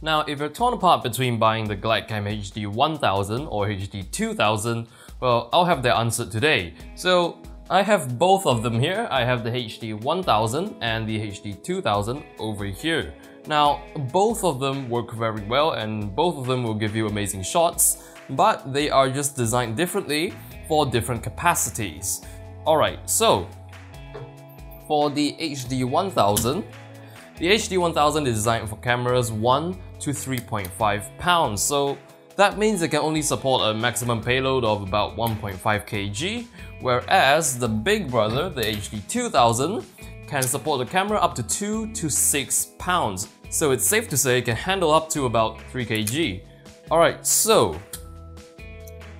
Now, if you're torn apart between buying the Glidecam HD1000 or HD2000, well, I'll have the answer today. So, I have both of them here. I have the HD1000 and the HD2000 over here. Now, both of them work very well and both of them will give you amazing shots, but they are just designed differently for different capacities. Alright, so for the HD1000, the HD1000 is designed for cameras 1 to 3.5 pounds, so that means it can only support a maximum payload of about 1.5 kg, whereas the big brother, the HD2000, can support the camera up to 2 to 6 pounds. So it's safe to say it can handle up to about 3 kg. Alright, so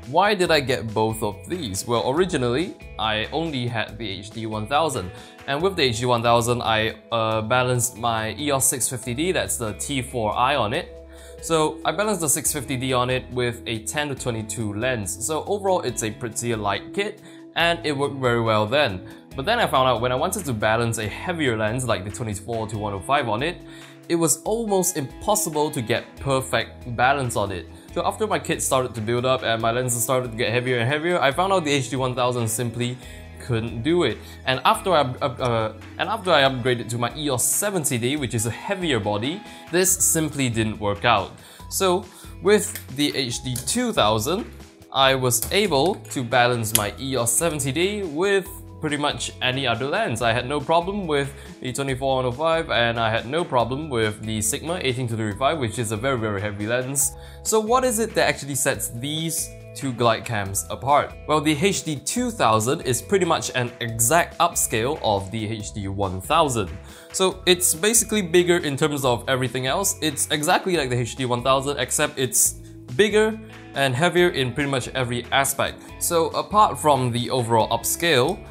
why did I get both of these? Well, originally, I only had the HD1000, and with the HD1000, I balanced my EOS 650D, that's the T4i on it. So I balanced the 650D on it with a 10 to 22 lens. So overall, it's a pretty light kit, and it worked very well then. But then I found out when I wanted to balance a heavier lens like the 24 to 105 on it, it was almost impossible to get perfect balance on it. So after my kit started to build up and my lenses started to get heavier and heavier, I found out the HD1000 simply couldn't do it. And after I upgraded to my EOS 70D, which is a heavier body, this simply didn't work out. So with the HD2000, I was able to balance my EOS 70D with pretty much any other lens. I had no problem with the 24-105 and I had no problem with the Sigma 18-35, which is a very heavy lens. So what is it that actually sets these two Glidecams apart? Well, the HD2000 is pretty much an exact upscale of the HD1000. So it's basically bigger in terms of everything else. It's exactly like the HD1000, except it's bigger and heavier in pretty much every aspect. So apart from the overall upscale,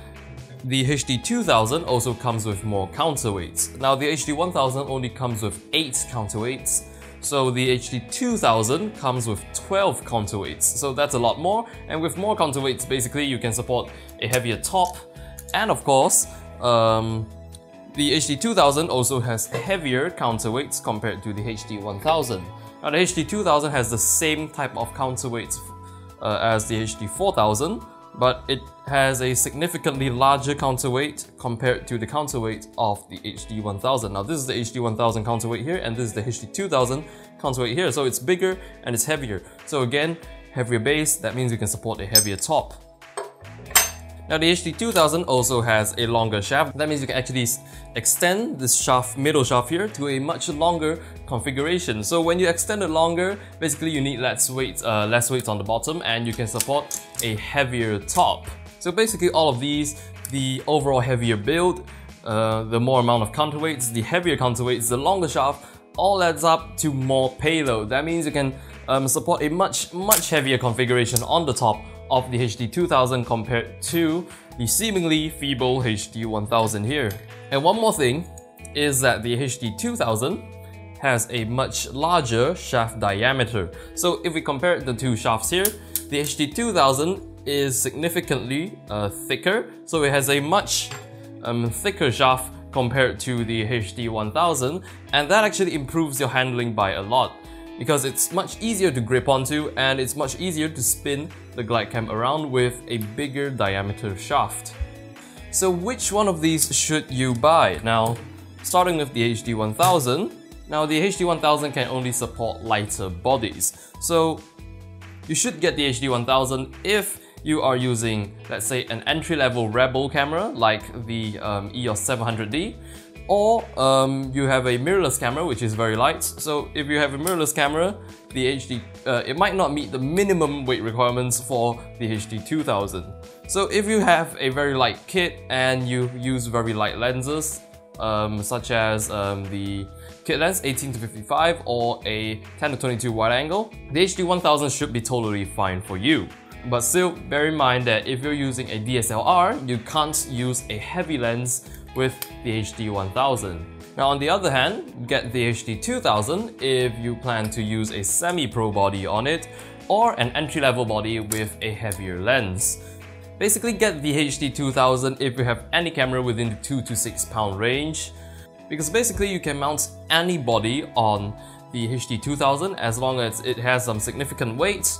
the HD2000 also comes with more counterweights. Now the HD1000 only comes with 8 counterweights, so the HD2000 comes with 12 counterweights, so that's a lot more, and with more counterweights basically you can support a heavier top, and of course the HD2000 also has heavier counterweights compared to the HD1000. Now the HD2000 has the same type of counterweights as the HD4000, but it has a significantly larger counterweight compared to the counterweight of the HD1000. Now this is the HD1000 counterweight here, and this is the HD2000 counterweight here, so it's bigger and it's heavier. So again, heavier base, that means you can support a heavier top. Now the HD2000 also has a longer shaft. That means you can actually extend this shaft, middle shaft here, to a much longer configuration. So when you extend it longer, basically you need less weight on the bottom, and you can support a heavier top. So basically all of these, the overall heavier build, the more amount of counterweights, the heavier counterweights, the longer shaft, all adds up to more payload. That means you can support a much heavier configuration on the top of the HD2000 compared to the seemingly feeble HD1000 here. And one more thing is that the HD2000 has a much larger shaft diameter. So if we compare the two shafts here, the HD2000 is significantly thicker, so it has a much thicker shaft compared to the HD1000, and that actually improves your handling by a lot, because it's much easier to grip onto and it's much easier to spin the Glidecam around with a bigger diameter shaft. So which one of these should you buy? Now, starting with the HD1000, now the HD1000 can only support lighter bodies. So you should get the HD1000 if you are using, let's say, an entry-level Rebel camera like the EOS 700D, or you have a mirrorless camera which is very light. So if you have a mirrorless camera, the it might not meet the minimum weight requirements for the HD2000. So if you have a very light kit and you use very light lenses, such as the kit lens 18-55 or a 10-22 wide angle, the HD1000 should be totally fine for you. But still, bear in mind that if you're using a DSLR, you can't use a heavy lens with the HD1000. Now on the other hand, get the HD2000 if you plan to use a semi-pro body on it or an entry-level body with a heavier lens. Basically get the HD2000 if you have any camera within the 2 to 6 pound range, because basically you can mount any body on the HD2000 as long as it has some significant weight.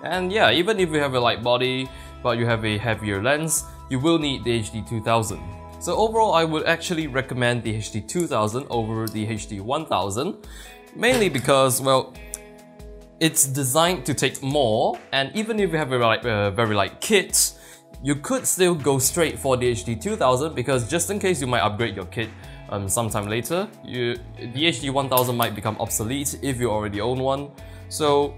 And yeah, even if you have a light body but you have a heavier lens, you will need the HD2000. So overall, I would actually recommend the HD2000 over the HD1000, mainly because, well, it's designed to take more, and even if you have a very light kit, you could still go straight for the HD2000 because just in case you might upgrade your kit sometime later, the HD1000 might become obsolete if you already own one. So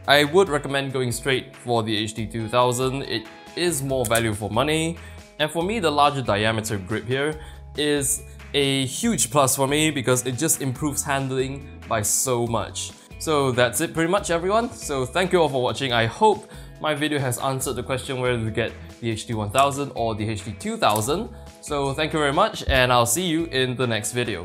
I would recommend going straight for the HD2000. It is more value for money, and for me the larger diameter grip here is a huge plus for me because it just improves handling by so much. So that's it pretty much, everyone. So thank you all for watching. I hope my video has answered the question whether to get the HD1000 or the HD2000. So thank you very much, and I'll see you in the next video.